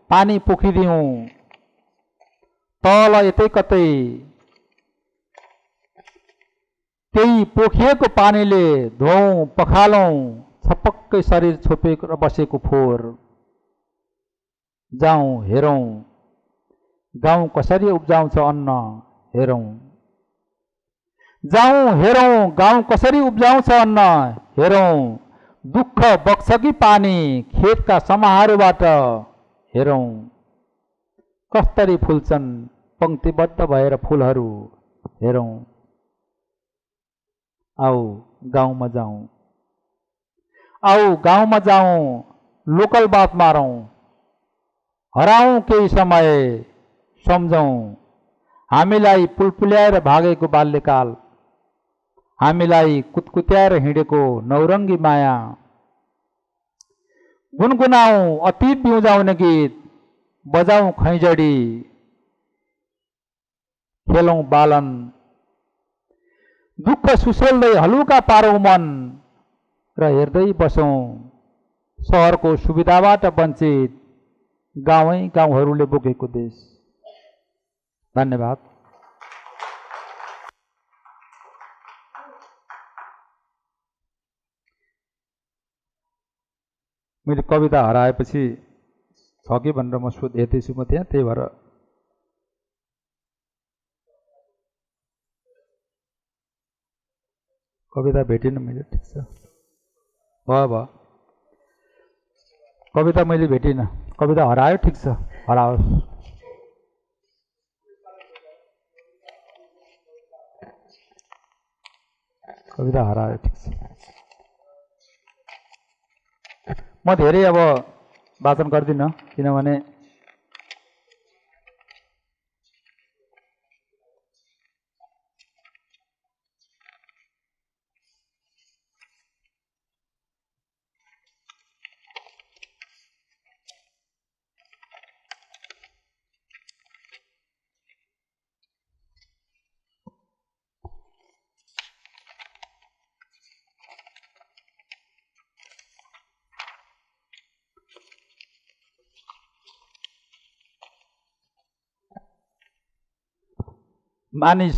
पानी पोखिदिउँ। तल यतै कतै केही पोखिएको पानीले धोउँ पखालौँ छपक्कै शरीर छोपेर बसेको फोहोर। जाउँ हेरौँ गाउँ कसरी उब्जाउँछ अन्न हेरौँ। जाउँ हेरौँ गाउँ कसरी उब्जाउँछ अन्न हेरौँ। दुःख बग्छ कि पानी खेतका समाहारबाट हेरौँ। कस्तरी फुल्छन् पंक्तिबद्ध भएर फुलहरू हेरौँ। आऊ गाउँमा जाउँ, आऊ गाउँमा जाउँ लोकल बात मारौँ। हराउँ केही समय, सम्झौँ हामीलाई पुलपुल्याएर भागेको बाल्यकाल, हामीलाई कुतकुत्याएर हिँडेको नौरङ्गी माया। गुनगुनाउँ अतीत बिउजाउने गीत, बजाउँ खैँजडी, खेलौँ बालन। दुःख सुसेल्दै हलुका पारौँ मन र हेर्दै बसौँ सहरको सुविधाबाट वञ्चित गाउँै गाउँहरूले बोकेको देश। धन्यवाद। मैले कविता हराएपछि छ कि भनेर म हेर्दैछु म त्यहाँ, त्यही भएर कविता भेटिनँ मैले। ठिक छ, भयो कविता मैले भेटिनँ, कविता हरायो। ठिक छ, हराओस्। कविता हरायो, ठिक छ। म धेरै अब वाचन गर्दिनँ, किनभने मानिस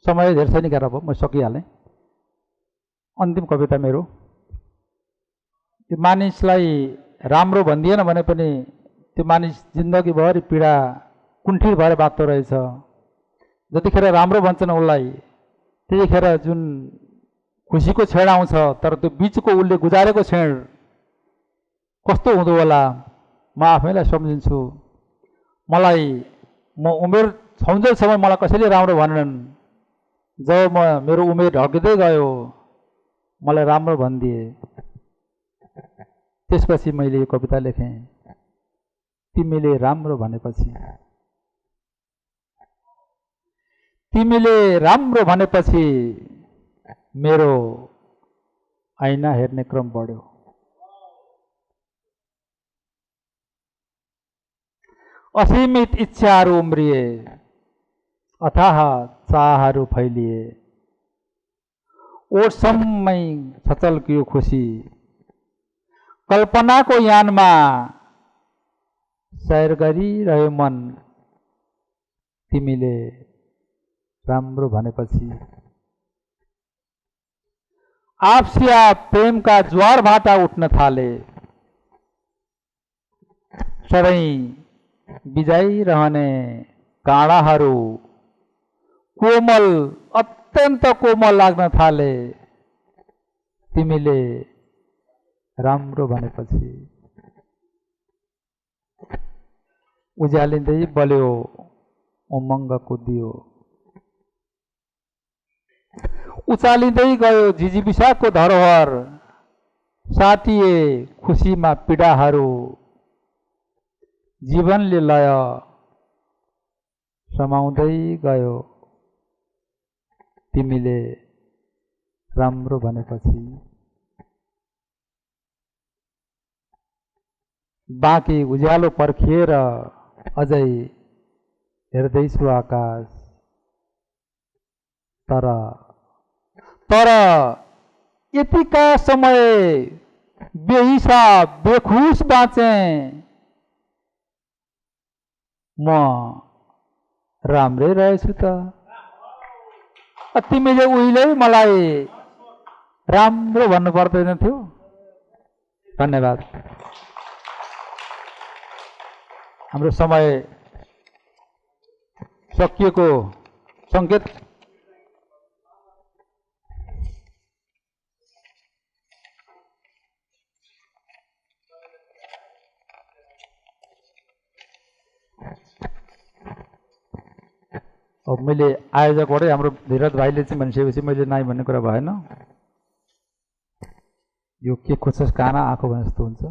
समय धेरै छैन गरेर भयो, म सकिहालेँ। अन्तिम कविता मेरो। त्यो मानिसलाई राम्रो भनिदिएन भने पनि त्यो मानिस जिन्दगीभरि पीडा कुण्ठित भएर बाँच्दो रहेछ। जतिखेर राम्रो भन्छन् उसलाई त्यतिखेर जुन खुसीको क्षण आउँछ, तर त्यो बिचको उसले गुजारेको क्षण कस्तो हुँदो होला म आफैलाई सम्झिन्छु। मलाई म उमेर छौन्जेलसम्म मलाई कसैले राम्रो भनेनन्, जब मेरो उमेर ढल्किँदै गयो मलाई राम्रो भनिदिए। त्यसपछि मैले यो कविता लेखेँ, तिमीले राम्रो भनेपछि। तिमीले राम्रो भनेपछि मेरो ऐना हेर्ने क्रम बढ्यो। असीमित इच्छाहरू उम्रिए, अथाह चाहहरू फैलिए, ओठसम्मै छचल्कियो खुसी। कल्पनाको यानमा सैर गरिरह्यो मन, तिमीले राम्रो भनेपछि। आपसिया प्रेमका ज्वार भाटा उठ्न थाले, सधैँ बिजाइरहने काँडाहरू कोमल अत्यन्त कोमल लाग्न थाले, तिमीले राम्रो भनेपछि। उज्यालिँदै बल्यो उमङ्गको दियो, उचालिँदै गयो झिझिबिसाको धरोहर, साटिए खुसीमा पीडाहरू, जीवनले लय समाउँदै गयो, तिमीले राम्रो भनेपछि। बाँकी उज्यालो पर्खिएर अझै हेर्दैछु आकाश, तर यतिका समय बेहिसाब बेखुस बाँचे, म राम्रै रहेछु त। तिमीले उहिले मलाई राम्रो भन्नु पर्दैन थियो। धन्यवाद। हाम्रो समय सकिएको सङ्केत। अब मैले आयोजकबाटै हाम्रो धीरज भाइले चाहिँ भनिसकेपछि मैले नाइ भन्ने कुरा भएन। यो के खोज्छस् काना आँखो भने जस्तो हुन्छ।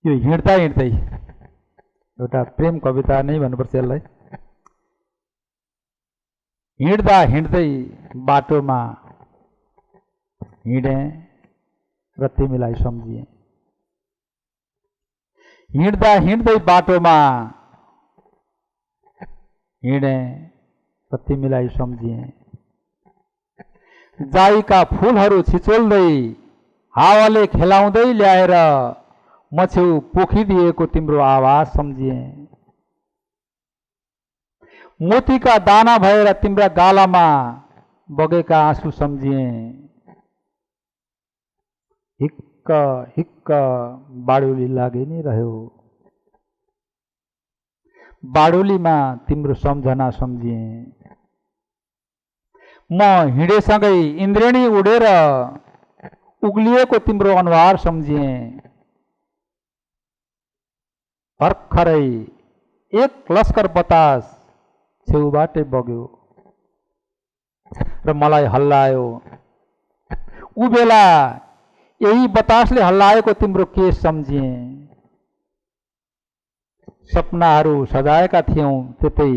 यो हिँड्दा हिँड्दै एउटा प्रेम कविता नै भन्नुपर्छ यसलाई। हिँड्दा हिँड्दै बाटोमा हिँडेँ र तिमीलाई सम्झिएँ। हिँड्दा हिँड्दै बाटोमा हिँडेँ र तिमीलाई सम्झिएँ। जाईका फुलहरू छिचोल्दै हावाले खेलाउँदै ल्याएर म छेउ पोखिदिएको तिम्रो आवाज सम्झिएँ। मोतीका दाना भएर तिम्रा गालामा बगेका आँसु सम्झिएँ। हिक्क हिक्क बाडुली लागि नै रह्यो, बाडुलीमा तिम्रो सम्झना सम्झिएँ। म हिँडेसँगै इन्द्रेणी उडेर उग्लिएको तिम्रो अनुहार सम्झिएँ। भर्खरै एक लस्कर बतास छेउबाटै बग्यो र मलाई हल्लायो। ऊ बेला यही बतासले हल्लाएको तिम्रो केस सम्झिएँ। सपनाहरू सजाएका थियौं त्यतै,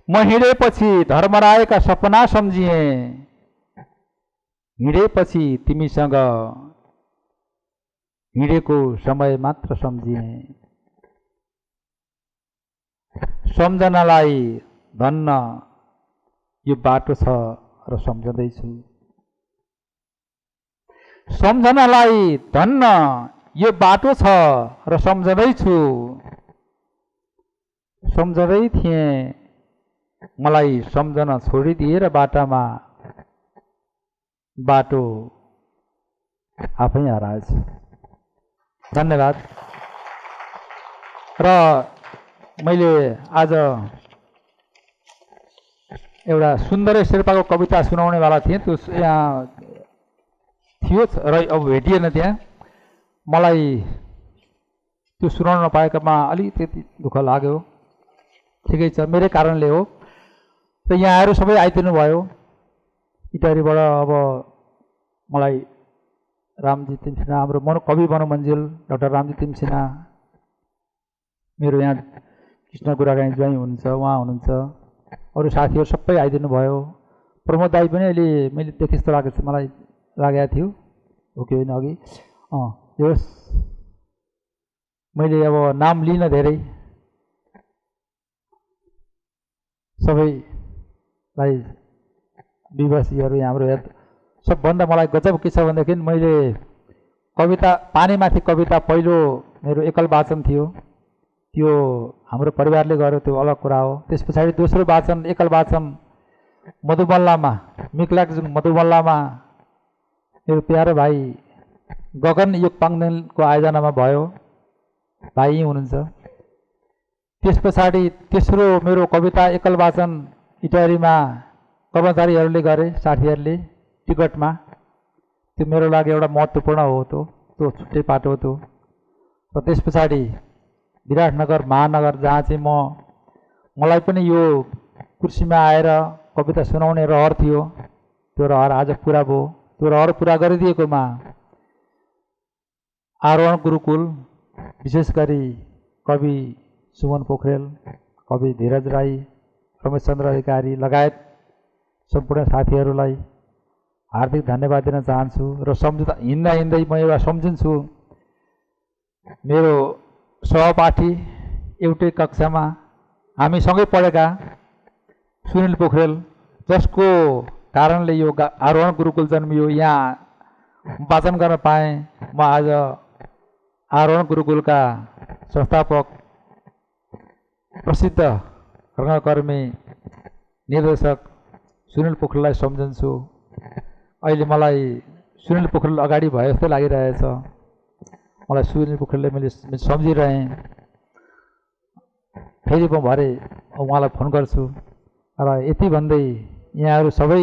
म हिँडेपछि धर्मराएका सपना सम्झिएँ। हिँडेपछि तिमीसँग हिँडेको समय मात्र सम्झिएँ। सम्झनालाई धन्न यो बाटो छ र सम्झँदैछु। सम्झनालाई धन्न यो बाटो छ र सम्झँदैछु। सम्झँदै थिएँ मलाई सम्झन छोडिदिएर बाटामा बाटो आफै हराएछ। धन्यवाद। र मैले आज एउटा सुन्दर शेर्पाको कविता सुनाउनेवाला थिएँ, त्यो यहाँ थियो र अब भेटिएन त्यहाँ। मलाई त्यो सुनाउन नपाएकोमा अलिकति दुःख लाग्यो। ठिकै छ, मेरै कारणले हो। र यहाँहरू सबै आइदिनु भयो इटारीबाट। अब मलाई रामजी तिमसिना, हाम्रो कवि मनोमञ्जिल डाक्टर रामजी तिमसिना, मेरो यहाँ कृष्ण गुरागाई ज्वाइँ हुनुहुन्छ, उहाँ हुनुहुन्छ, अरू साथीहरू सबै आइदिनु भयो। प्रमोद दाई पनि अहिले मैले देखेँ जस्तो लागेको छ, मलाई लागेको थियो हो कि होइन अघि। होस्, मैले अब नाम लिन धेरै, सबैलाई विवासीहरू हाम्रो हेर। सबभन्दा मलाई गजब के छ भनेदेखि मैले कविता पानीमाथि कविता पहिलो मेरो एकल वाचन थियो, त्यो हाम्रो परिवारले गर्यो, त्यो अलग कुरा हो। त्यस पछाडि दोस्रो वाचन एकल वाचन मधुबल्लामा, मिक्लाक्जुङ मधुबल्लामा मेरो प्यारो भाइ गगन युग पाङदेनको आयोजनामा भयो। भाइ हुनुहुन्छ। त्यस पछाडि तेस्रो मेरो कविता एकल वाचन इटारीमा कर्मचारीहरूले गरे, साथीहरूले टिकटमा। त्यो मेरो लागि एउटा महत्त्वपूर्ण हो, त्यो छुट्टै पाटो हो त्यो। र त्यस पछाडि विराटनगर महानगर, जहाँ चाहिँ मलाई पनि यो कुर्सीमा आएर कविता सुनाउने रहर थियो, त्यो रहर आज पुरा भयो। त्यो रहर पुरा गरिदिएकोमा आरोहण गुरुकुल, विशेष गरी कवि सुमन पोखरेल, कवि धीरज राई, रमेशचन्द्र अधिकारी लगायत सम्पूर्ण साथीहरूलाई हार्दिक धन्यवाद दिन चाहन्छु। र सम्झँदा हिँड्दा हिँड्दै म एउटा सम्झिन्छु, मेरो सहपाठी एउटै कक्षामा हामी सँगै पढेका सुनिल पोखरेल, जसको कारणले यो आरोहण गुरुकुल जन्मियो, यहाँ वाचन गर्न पाएँ। म आज आरोहण गुरुकुलका संस्थापक, प्रसिद्ध रङ्गकर्मी, निर्देशक सुनिल पोखरेललाई सम्झन्छु। अहिले मलाई सुनिल पोखरेल अगाडि भए जस्तो लागिरहेछ। मलाई सुनिल पोखरेलले मैले सम्झिरहेँ। फेरि म भरे उहाँलाई फोन गर्छु। र यति भन्दै यहाँहरू सबै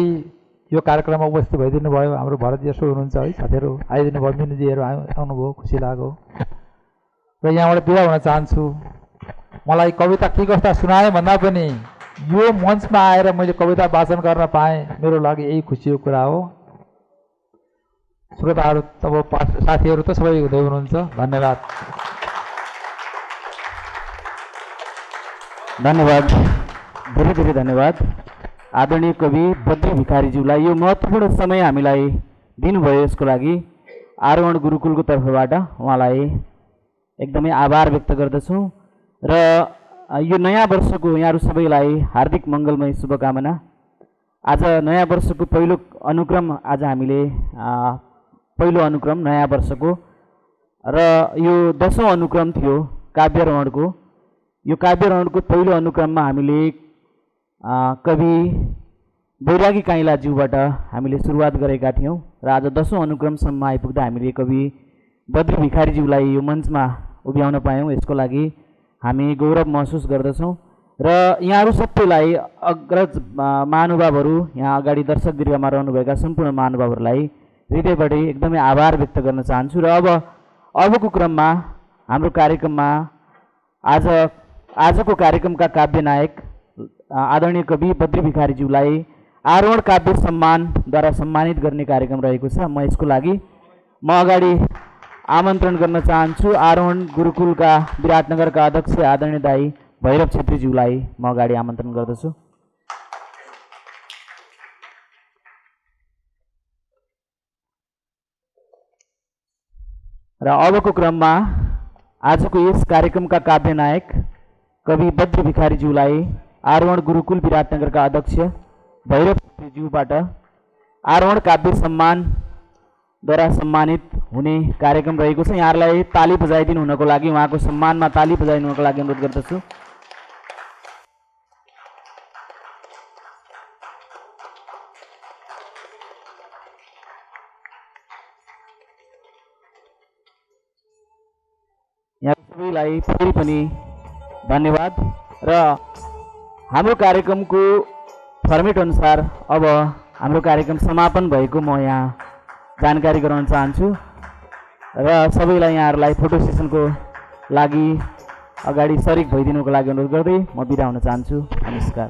यो कार्यक्रममा उपस्थित भइदिनु भयो। हाम्रो भरत यसो हुनुहुन्छ है, साथीहरू आइदिनु भयो, मिनुजीहरू आउनुभयो, खुसी लाग्यो। र यहाँबाट बिदा हुन चाहन्छु। मलाई कविता के कस्ता सुनाएँ भन्दा पनि यो मञ्चमा आएर मैले कविता वाचन गर्न पाएँ, मेरो लागि यही खुसीको कुरा हो। श्रोताहरू तब साथीहरू त सबै हुँदै हुनुहुन्छ। धन्यवाद। धन्यवाद, धेरै धेरै धन्यवाद आदरणीय कवि बद्री भिखारीज्यूलाई। यो महत्त्वपूर्ण समय हामीलाई दिनुभयो, यसको लागि आरोहण गुरुकुलको तर्फबाट उहाँलाई एकदमै आभार व्यक्त गर्दछौँ। र यो नयाँ वर्षको यहाँहरू सबैलाई हार्दिक मङ्गलमय शुभकामना। आज नयाँ वर्षको पहिलो अनुक्रम, आज हामीले पहिलो अनुक्रम नयाँ वर्षको, र यो 10औं अनुक्रम थियो काव्यारोहणको। यो काव्यारोहणको पहिलो अनुक्रममा हामीले कवि बैरागी काइँलाज्यूबाट हामीले सुरुवात गरेका थियौँ र आज 10औं अनुक्रमसम्म आइपुग्दा हामीले कवि बद्री भिखारीज्यूलाई यो मञ्चमा उभ्याउन पायौँ। यसको लागि हामी गौरव महसुस गर्दछौँ र यहाँहरू सबैलाई, अग्रज महानुभावहरू, यहाँ अगाडि दर्शक दीर्घमा रहनुभएका सम्पूर्ण महानुभावहरूलाई हृदयबाट एकदमै आभार व्यक्त गर्न चाहन्छु। र अबको क्रममा हाम्रो कार्यक्रममा आजको कार्यक्रमका काव्य नायक आदरणीय कवि बद्री भिखारीज्यूलाई आरोहण काव्य सम्मानद्वारा सम्मानित गर्ने कार्यक्रम रहेको छ। म यसको लागि अगाडि आमन्त्रण गर्न चाहन्छु आरोहण गुरुकुलका विराटनगरका अध्यक्ष आदरणीय दाई भैरव छेत्रीज्यूलाई म अगाडि आमन्त्रण गर्दछु। र अबको क्रममा आजको यस कार्यक्रमका काव्य नायक कवि बद्री भिखारीज्यूलाई आरोहण गुरुकुल विराटनगरका अध्यक्ष भैरव छेत्रीज्यूबाट आरोहण काव्य सम्मानद्वारा सम्मानित हुने कार्यक्रम रहेको छ। यहाँहरूलाई ताली बजाइदिनु हुनको लागि, उहाँको सम्मानमा ताली बजाइदिनुको लागि अनुरोध गर्दछु। यहाँ सबैलाई फेरि पनि धन्यवाद। र हाम्रो कार्यक्रमको फर्मेट अनुसार अब हाम्रो कार्यक्रम समापन भएको म यहाँ जानकारी गराउन चाहन्छु र सबैलाई यहाँहरूलाई फोटो सेसनको लागि अगाडि सरिक भइदिनुको लागि अनुरोध गर्दै म बिदा हुन चाहन्छु। नमस्कार।